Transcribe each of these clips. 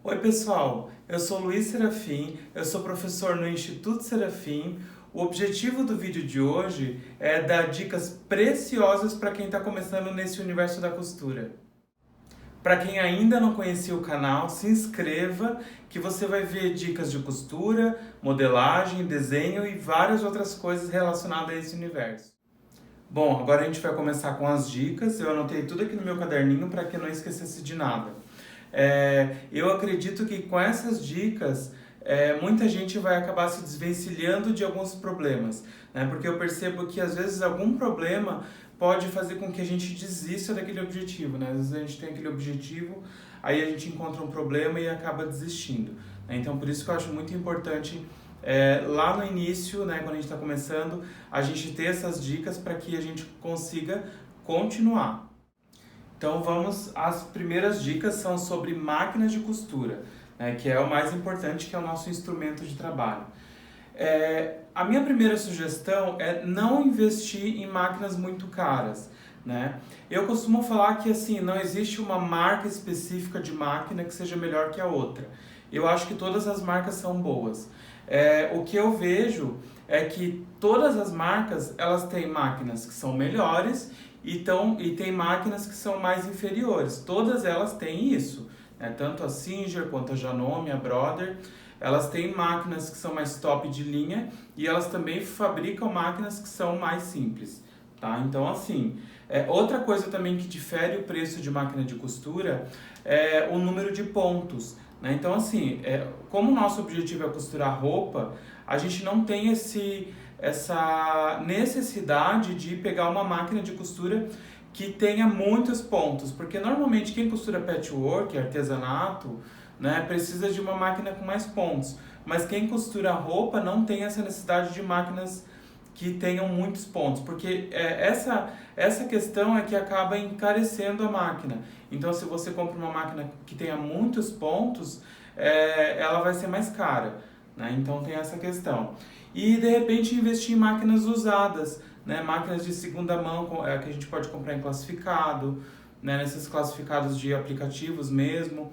Oi pessoal, eu sou Luiz Serafim, eu sou professor no Instituto Serafim. O objetivo do vídeo de hoje é dar dicas preciosas para quem está começando nesse universo da costura. Para quem ainda não conhecia o canal, se inscreva que você vai ver dicas de costura, modelagem, desenho e várias outras coisas relacionadas a esse universo. Bom, agora a gente vai começar com as dicas. Eu anotei tudo aqui no meu caderninho para que eu não esquecesse de nada. Eu acredito que com essas dicas, muita gente vai acabar se desvencilhando de alguns problemas, né? Porque eu percebo que às vezes algum problema pode fazer com que a gente desista daquele objetivo, né? Às vezes a gente tem aquele objetivo, aí a gente encontra um problema e acaba desistindo, né? Então por isso que eu acho muito importante lá no início, né, quando a gente está começando, a gente ter essas dicas para que a gente consiga continuar. Então as primeiras dicas são sobre máquinas de costura, né, que é o mais importante, que é o nosso instrumento de trabalho. A minha primeira sugestão é não investir em máquinas muito caras, né? Eu costumo falar que assim, não existe uma marca específica de máquina que seja melhor que a outra. Eu acho que todas as marcas são boas. O que eu vejo é que todas as marcas elas têm máquinas que são melhores e tem máquinas que são mais inferiores. Todas elas têm isso, né? Tanto a Singer quanto a Janome, a Brother, elas têm máquinas que são mais top de linha e elas também fabricam máquinas que são mais simples, tá? Então, assim, outra coisa também que difere o preço de máquina de costura é o número de pontos, né? Então, assim, como o nosso objetivo é costurar roupa, a gente não tem essa necessidade de pegar uma máquina de costura que tenha muitos pontos, porque normalmente quem costura patchwork, artesanato, né, precisa de uma máquina com mais pontos, mas quem costura roupa não tem essa necessidade de máquinas que tenham muitos pontos, porque essa questão é que acaba encarecendo a máquina. Então, se você compra uma máquina que tenha muitos pontos, ela vai ser mais cara, né? Então, tem essa questão. E, de repente, investir em máquinas usadas, né? Máquinas de segunda mão que a gente pode comprar em classificado, né? Nesses classificados de aplicativos mesmo,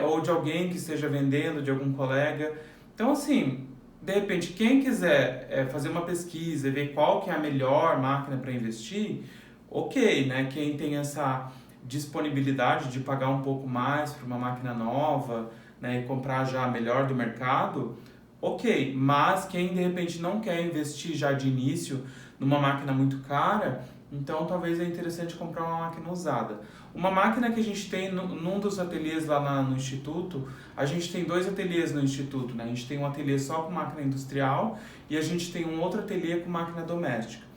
ou de alguém que esteja vendendo, de algum colega. Então, assim, de repente, quem quiser fazer uma pesquisa e ver qual que é a melhor máquina para investir, ok, né? Quem tem essa disponibilidade de pagar um pouco mais para uma máquina nova, né, e comprar já a melhor do mercado, ok. Mas quem de repente não quer investir já de início numa máquina muito cara, então talvez é interessante comprar uma máquina usada. Uma máquina que a gente tem num dos ateliês lá no Instituto, a gente tem dois ateliês no Instituto, né? A gente tem um ateliê só com máquina industrial e a gente tem um outro ateliê com máquina doméstica.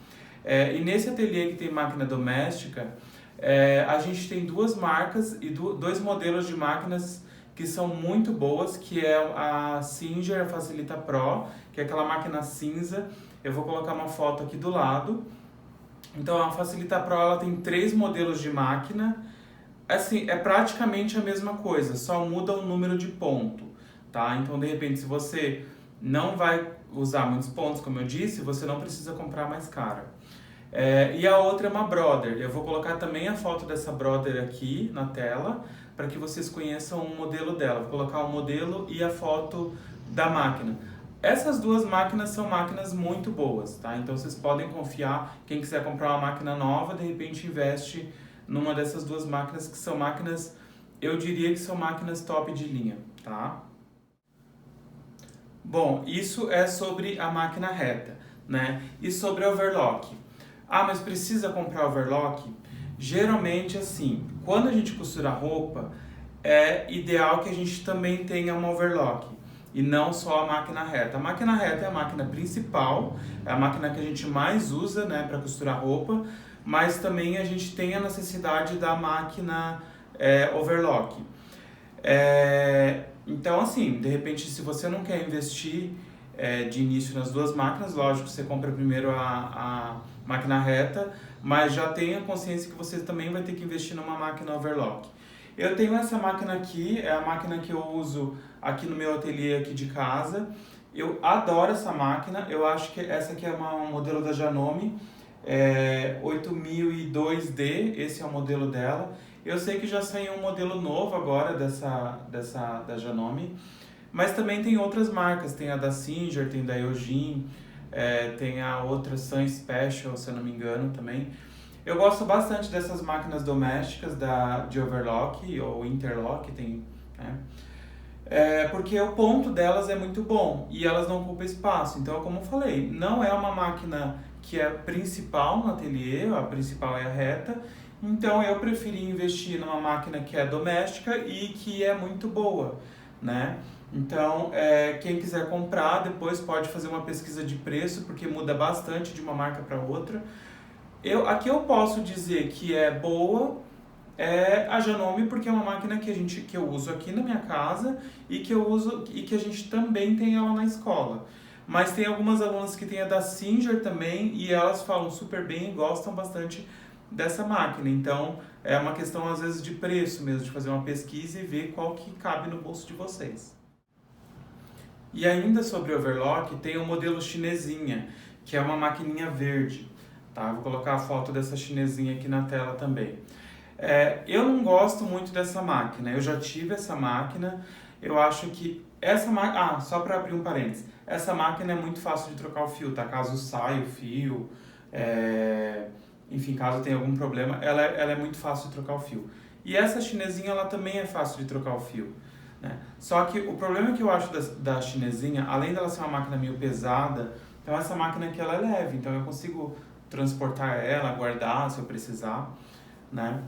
E nesse ateliê que tem máquina doméstica, a gente tem duas marcas e dois modelos de máquinas que são muito boas, que é a Singer, a Facilita Pro, que é aquela máquina cinza. Eu vou colocar uma foto aqui do lado. Então a Facilita Pro ela tem 3 modelos de máquina. Assim, é praticamente a mesma coisa, só muda o número de ponto, tá? Então, de repente, se você não vai usar muitos pontos, como eu disse, você não precisa comprar mais cara. E a outra é uma Brother. Eu vou colocar também a foto dessa Brother aqui na tela, para que vocês conheçam o modelo dela. Vou colocar o modelo e a foto da máquina. Essas duas máquinas são máquinas muito boas, tá? Então vocês podem confiar. Quem quiser comprar uma máquina nova, de repente investe numa dessas duas máquinas, que são máquinas, eu diria que são máquinas top de linha, tá? Bom, isso é sobre a máquina reta, né? E sobre a overlock. Ah, mas precisa comprar overlock? Geralmente, assim, quando a gente costura roupa, é ideal que a gente também tenha uma overlock e não só a máquina reta. A máquina reta é a máquina principal, é a máquina que a gente mais usa, né, para costurar roupa, mas também a gente tem a necessidade da máquina overlock. Então, assim, de repente, se você não quer investir de início nas duas máquinas, lógico, você compra primeiro a máquina reta, mas já tenha consciência que você também vai ter que investir numa máquina overlock. Eu tenho essa máquina aqui, é a máquina que eu uso aqui no meu ateliê aqui de casa. Eu adoro essa máquina, eu acho que essa aqui é um modelo da Janome. 8002D, esse é o modelo dela. Eu sei que já saiu um modelo novo agora da Janome, mas também tem outras marcas, tem a da Singer, tem da Eugene, tem a outra Sun Special, se eu não me engano também. Eu gosto bastante dessas máquinas domésticas de overlock ou interlock, né? Porque o ponto delas é muito bom e elas não ocupam espaço. Então, como eu falei, não é uma máquina que é principal no ateliê, a principal é a reta. Então, eu preferi investir numa máquina que é doméstica e que é muito boa, né? Então, quem quiser comprar, depois pode fazer uma pesquisa de preço, porque muda bastante de uma marca para outra. Aqui eu posso dizer que é boa a Janome, porque é uma máquina que eu uso aqui na minha casa e que eu uso e que a gente também tem ela na escola. Mas tem algumas alunas que têm a da Singer também e elas falam super bem e gostam bastante dessa máquina. Então é uma questão às vezes de preço mesmo, de fazer uma pesquisa e ver qual que cabe no bolso de vocês. E ainda sobre o overlock, tem o modelo chinesinha, que é uma maquininha verde. Tá? Vou colocar a foto dessa chinesinha aqui na tela também. Eu não gosto muito dessa máquina, eu já tive essa máquina, eu acho que essa máquina... só para abrir um parênteses, essa máquina é muito fácil de trocar o fio, tá? Caso saia o fio, enfim, caso tenha algum problema, ela é muito fácil de trocar o fio. E essa chinesinha, ela também é fácil de trocar o fio, né? Só que o problema que eu acho da chinesinha, além dela ser uma máquina meio pesada, então essa máquina aqui ela é leve, então eu consigo transportar ela, guardar se eu precisar, né?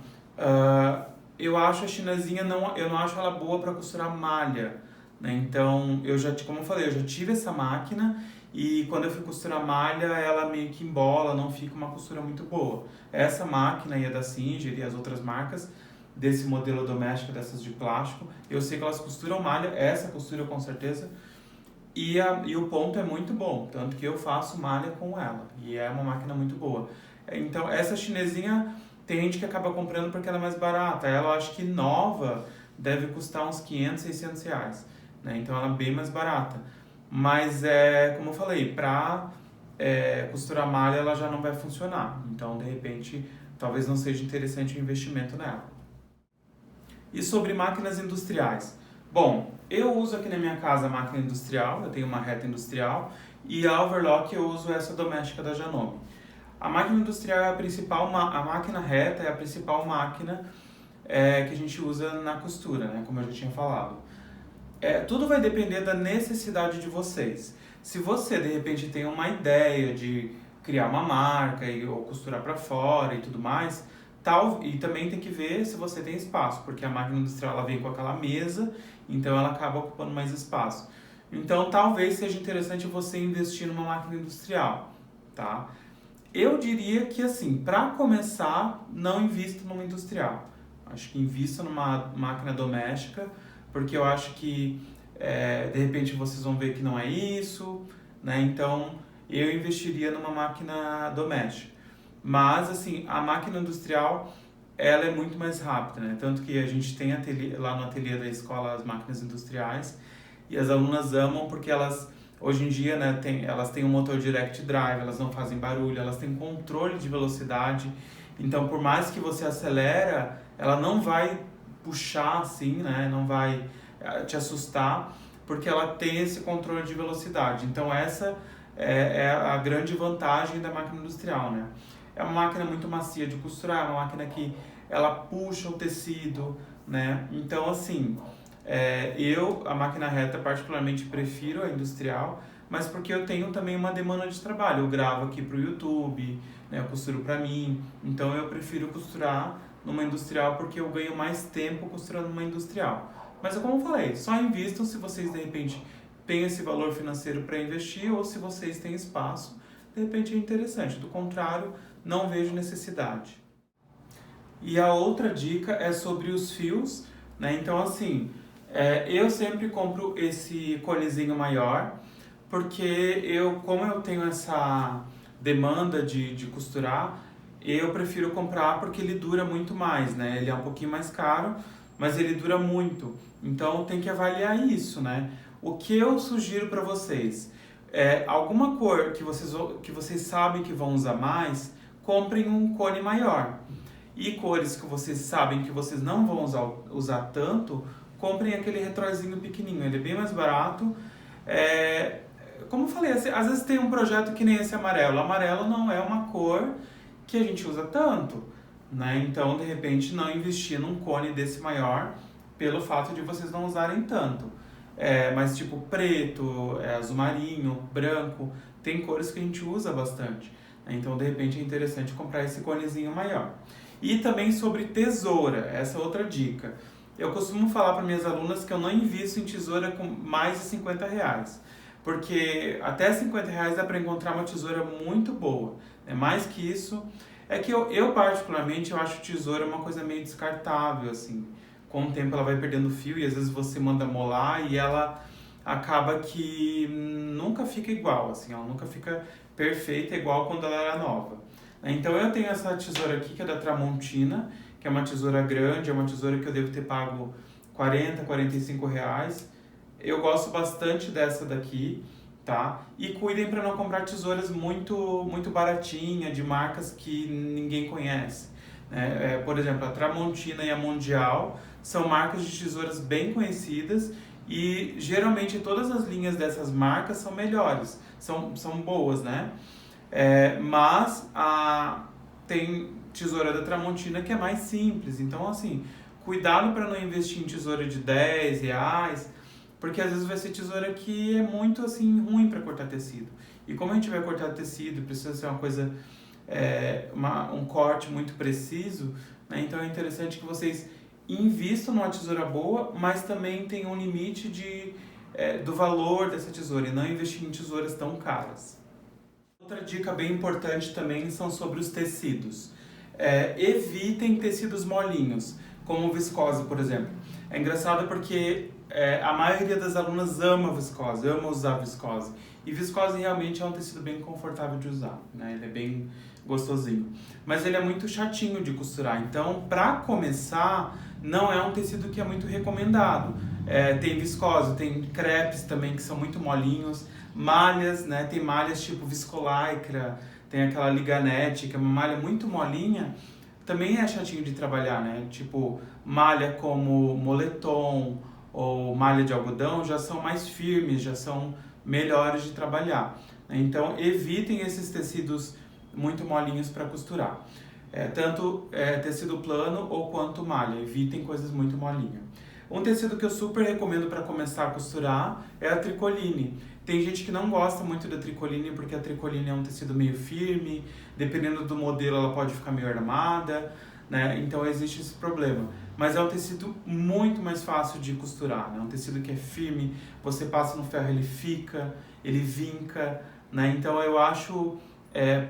Eu acho a chinesinha, eu não acho ela boa para costurar malha, né? Então, como eu falei, eu já tive essa máquina e quando eu fui costurar malha, ela meio que embola, não fica uma costura muito boa. Essa máquina e a da Singer e as outras marcas desse modelo doméstico, dessas de plástico, eu sei que elas costuram malha, essa costura com certeza, e o ponto é muito bom, tanto que eu faço malha com ela, e é uma máquina muito boa. Então, essa chinesinha, tem gente que acaba comprando porque ela é mais barata. Ela, eu acho que nova, deve custar uns 500, 600 reais, né? Então, ela é bem mais barata. Mas, como eu falei, para costurar malha, ela já não vai funcionar. Então, de repente, talvez não seja interessante o investimento nela. E sobre máquinas industriais? Bom, eu uso aqui na minha casa a máquina industrial, eu tenho uma reta industrial, e a overlock eu uso essa doméstica da Janome. A máquina industrial é a máquina reta é a principal máquina que a gente usa na costura, né? Como eu já tinha falado. Tudo vai depender da necessidade de vocês. Se você, de repente, tem uma ideia de criar uma marca ou costurar para fora e tudo mais, e também tem que ver se você tem espaço, porque a máquina industrial ela vem com aquela mesa, então ela acaba ocupando mais espaço. Então, talvez seja interessante você investir numa máquina industrial, tá? Eu diria que, assim, para começar, não invista numa industrial. Acho que invista numa máquina doméstica, porque eu acho que, de repente, vocês vão ver que não é isso, né? Então, eu investiria numa máquina doméstica. Mas, assim, a máquina industrial, ela é muito mais rápida, né? Tanto que a gente tem lá no ateliê da escola as máquinas industriais e as alunas amam porque hoje em dia, né, elas têm um motor direct drive, elas não fazem barulho, elas têm controle de velocidade. Então, por mais que você acelera, ela não vai puxar assim, né, não vai te assustar, porque ela tem esse controle de velocidade. Então, essa é a grande vantagem da máquina industrial, né? É uma máquina muito macia de costurar, é uma máquina que ela puxa o tecido, né? Então, assim, a máquina reta particularmente prefiro a industrial, mas porque eu tenho também uma demanda de trabalho. Eu gravo aqui para o YouTube, né? Eu costuro para mim, então eu prefiro costurar numa industrial porque eu ganho mais tempo costurando numa industrial. Mas como eu falei, só invistam se vocês de repente têm esse valor financeiro para investir ou se vocês têm espaço, de repente é interessante. Do contrário, não vejo necessidade. E a outra dica é sobre os fios, né? Então, assim, eu sempre compro esse colezinho maior, porque como eu tenho essa demanda de costurar, eu prefiro comprar porque ele dura muito mais, né? Ele é um pouquinho mais caro, mas ele dura muito. Então, tem que avaliar isso, né? O que eu sugiro para vocês? Alguma cor que vocês sabem que vão usar mais, comprem um cone maior. E cores que vocês sabem que vocês não vão usar tanto, comprem aquele retrozinho pequenininho, ele é bem mais barato. Como eu falei, às vezes tem um projeto que nem esse amarelo. Amarelo não é uma cor que a gente usa tanto, né? Então, de repente, não investir num cone desse maior pelo fato de vocês não usarem tanto. Mas tipo preto, azul marinho, branco, tem cores que a gente usa bastante. Então, de repente, é interessante comprar esse conezinho maior. E também sobre tesoura, essa é outra dica. Eu costumo falar para minhas alunas que eu não invisto em tesoura com mais de R$50. Porque até R$50 dá para encontrar uma tesoura muito boa. Mais que isso, é que eu particularmente, eu acho tesoura uma coisa meio descartável, assim. Com o tempo ela vai perdendo fio e às vezes você manda molar e ela acaba que nunca fica igual, assim. Ela nunca fica perfeita igual quando ela era nova. Então eu tenho essa tesoura aqui, que é da Tramontina, que é uma tesoura grande, é uma tesoura que eu devo ter pago R$40, R$45. Eu gosto bastante dessa daqui, tá? E cuidem para não comprar tesouras muito baratinhas, de marcas que ninguém conhece. Por exemplo, a Tramontina e a Mundial são marcas de tesouras bem conhecidas e geralmente todas as linhas dessas marcas são melhores, são boas, né? Mas tem tesoura da Tramontina que é mais simples, então assim, cuidado para não investir em tesoura de R$10, porque às vezes vai ser tesoura que é muito assim ruim para cortar tecido. E como a gente vai cortar tecido, precisa ser uma coisa, um corte muito preciso, né? Então é interessante que vocês invistam numa tesoura boa, mas também tem um limite do valor dessa tesoura e não investir em tesouras tão caras. Outra dica bem importante também são sobre os tecidos. Evitem tecidos molinhos, como viscose, por exemplo. É engraçado porque a maioria das alunas ama viscose, ama usar viscose. E viscose realmente é um tecido bem confortável de usar, né? Ele é bem gostosinho. Mas ele é muito chatinho de costurar. Então, para começar, não é um tecido que é muito recomendado. Tem viscose, tem crepes também que são muito molinhos. Malhas, né? Tem malhas tipo viscolaicra, tem aquela liganete, que é uma malha muito molinha. Também é chatinho de trabalhar, né? Tipo, malha como moletom ou malha de algodão já são mais firmes, já são melhores de trabalhar. Então, evitem esses tecidos muito molinhos para costurar. Tanto tecido plano ou quanto malha, evitem coisas muito molinhas. Um tecido que eu super recomendo para começar a costurar é a tricoline. Tem gente que não gosta muito da tricoline porque a tricoline é um tecido meio firme, dependendo do modelo ela pode ficar meio armada, né? Então existe esse problema. Mas é um tecido muito mais fácil de costurar, né? É um tecido que é firme, você passa no ferro, ele fica, ele vinca, né? Então eu acho,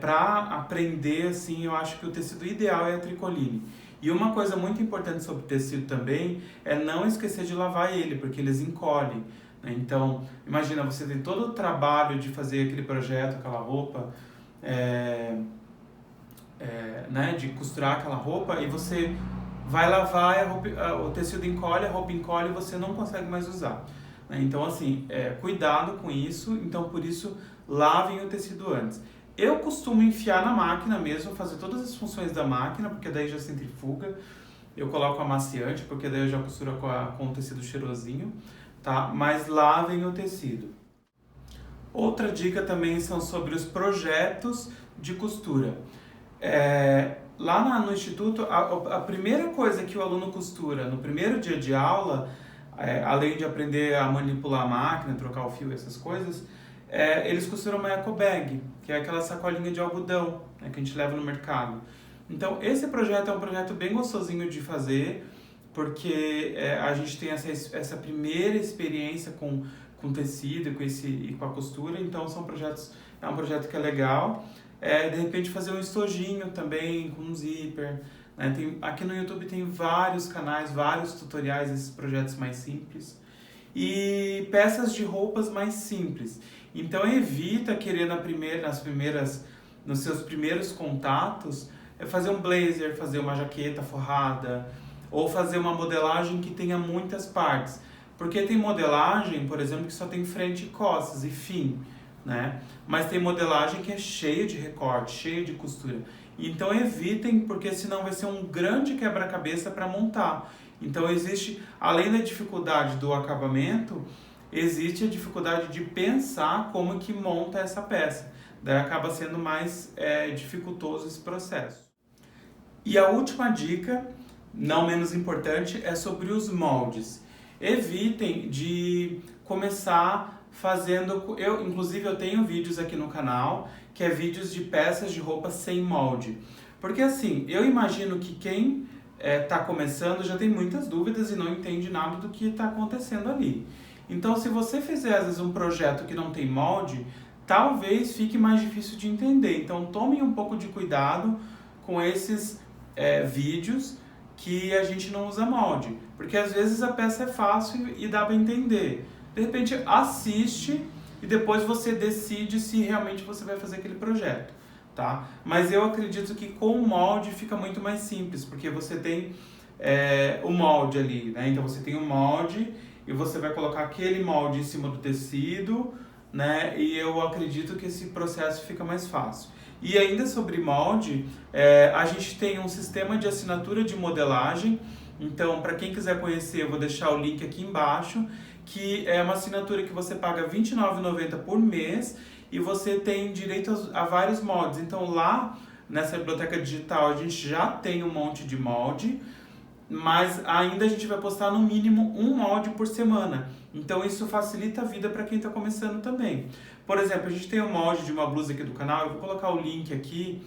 para aprender assim, eu acho que o tecido ideal é a tricoline. E uma coisa muito importante sobre o tecido também é não esquecer de lavar ele, porque eles encolhem. Então, imagina, você tem todo o trabalho de fazer aquele projeto, aquela roupa, né, de costurar aquela roupa, e você vai lavar, o tecido encolhe, a roupa encolhe e você não consegue mais usar. Então, assim, cuidado com isso, então por isso lavem o tecido antes. Eu costumo enfiar na máquina mesmo, fazer todas as funções da máquina, porque daí já centrifuga. Eu coloco amaciante, porque daí eu já costuro com o tecido cheirosinho, tá? Mas lavem o tecido. Outra dica também são sobre os projetos de costura. Lá no Instituto, a primeira coisa que o aluno costura no primeiro dia de aula, além de aprender a manipular a máquina, trocar o fio, essas coisas, eles costuram uma eco bag, que é aquela sacolinha de algodão, né, que a gente leva no mercado. Então, esse projeto é um projeto bem gostosinho de fazer, porque a gente tem essa primeira experiência com tecido e com a costura, então é um projeto que é legal. De repente fazer um estojinho também com um zíper, né? Aqui no YouTube tem vários canais, vários tutoriais desses projetos mais simples. E peças de roupas mais simples. Então evita querer nos seus primeiros contatos, fazer um blazer, fazer uma jaqueta forrada, ou fazer uma modelagem que tenha muitas partes. Porque tem modelagem, por exemplo, que só tem frente e costas e fim, né? Mas tem modelagem que é cheia de recorte, cheia de costura. Então evitem, porque senão vai ser um grande quebra-cabeça para montar. Então existe, além da dificuldade do acabamento, existe a dificuldade de pensar como que monta essa peça. Daí acaba sendo mais dificultoso esse processo. E a última dica, não menos importante, é sobre os moldes. Evitem de começar fazendo... Inclusive, eu tenho vídeos aqui no canal, que é vídeos de peças de roupa sem molde. Porque assim, eu imagino que quem está começando já tem muitas dúvidas e não entende nada do que está acontecendo ali. Então, se você fizer, às vezes, um projeto que não tem molde, talvez fique mais difícil de entender. Então, tomem um pouco de cuidado com esses vídeos que a gente não usa molde. Porque, às vezes, a peça é fácil e dá para entender. De repente, assiste e depois você decide se realmente você vai fazer aquele projeto, tá? Mas eu acredito que com o molde fica muito mais simples, porque você tem o molde ali, né? Então, você tem o molde e você vai colocar aquele molde em cima do tecido, né? E eu acredito que esse processo fica mais fácil. E ainda sobre molde, a gente tem um sistema de assinatura de modelagem. Então, para quem quiser conhecer, eu vou deixar o link aqui embaixo, que é uma assinatura que você paga R$ 29,90 por mês e você tem direito a vários moldes. Então, lá nessa biblioteca digital, a gente já tem um monte de molde, mas ainda a gente vai postar no mínimo um molde por semana. Então isso facilita a vida para quem está começando também. Por exemplo, a gente tem um molde de uma blusa aqui do canal, eu vou colocar o link aqui,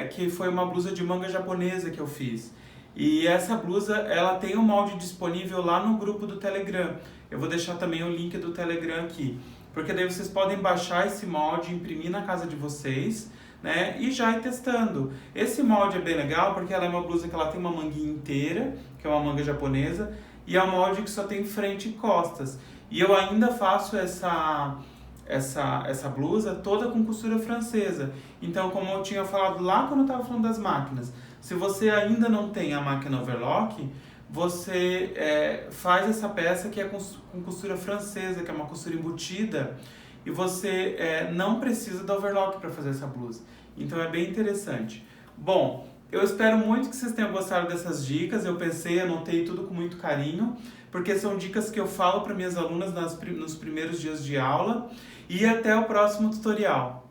que foi uma blusa de manga japonesa que eu fiz. E essa blusa, ela tem um molde disponível lá no grupo do Telegram. Eu vou deixar também o link do Telegram aqui, porque daí vocês podem baixar esse molde, imprimir na casa de vocês, né, e já ir testando. Esse molde é bem legal porque ela é uma blusa que ela tem uma manguinha inteira, que é uma manga japonesa, e é um molde que só tem frente e costas. E eu ainda faço essa blusa toda com costura francesa. Então, como eu tinha falado lá quando eu estava falando das máquinas, se você ainda não tem a máquina overlock, você faz essa peça que é com costura francesa, que é uma costura embutida, e você não precisa da overlock para fazer essa blusa. Então é bem interessante. Bom, eu espero muito que vocês tenham gostado dessas dicas. Eu anotei tudo com muito carinho, porque são dicas que eu falo para minhas alunas nos primeiros dias de aula. E até o próximo tutorial.